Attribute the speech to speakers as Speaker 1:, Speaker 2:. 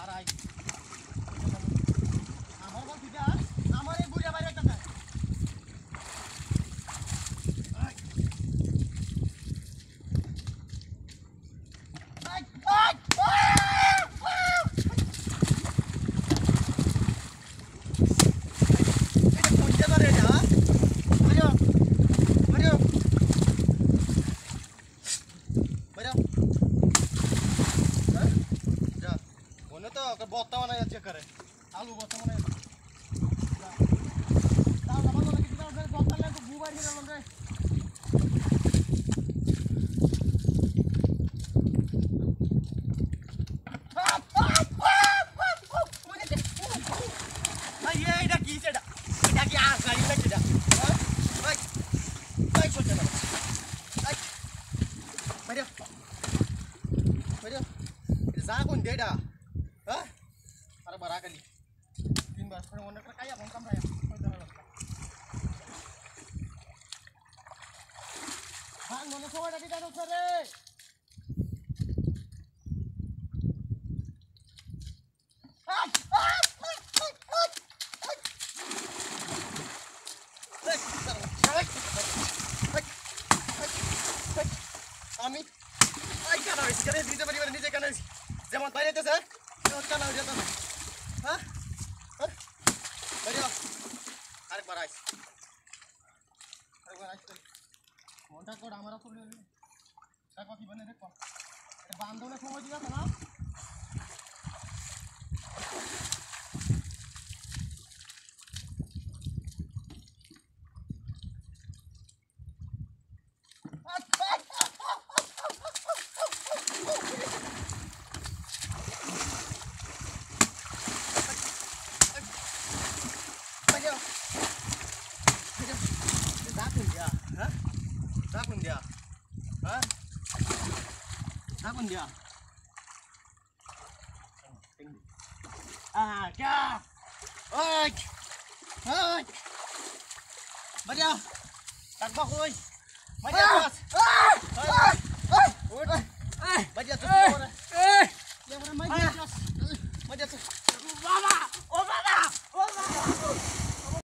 Speaker 1: বাড়াই আমার বল ঠিক আছে আমার এই বুড়িয়া বাইরে একটা বর্তমানে চেক করে আলু বর্তমানে দাও দাও বলো নাকি দাও বর্তমানে তো বুবাই নিয়ে গেলাম রে ভাই এইটা কি সেটা এটা কি আর গাড়ি নাকি এটা হ্যাঁ ভাই ভাই চলতে না ভাই মারিও মারিও যা কোন দেটা হ্যাঁ আরে বাড়া কালি তিনবার করে মনে করে কাইয়া ফোন কামড়ায়া ওই দাঁড়ালো ভাঙ মনে সময়টা কি দাঁড়াচ্ছে রে আমি কেন নিজে পরিবারে নিজে কেন যেমন বাইরে যেতেছে কেন যেত না হ্যাঁ আরেকবার আইস মনটা করে আমার আসলে দেখো কি বলে দেখো বান্ধবনের সময় দিয়ে না Zakun dia, hah? Zakun dia. Ah, kya? Oi, oi. Badia, tak bak oi. Badia bos. Oi, badia tu. Yang mana badia bos? Badia tu. Baba,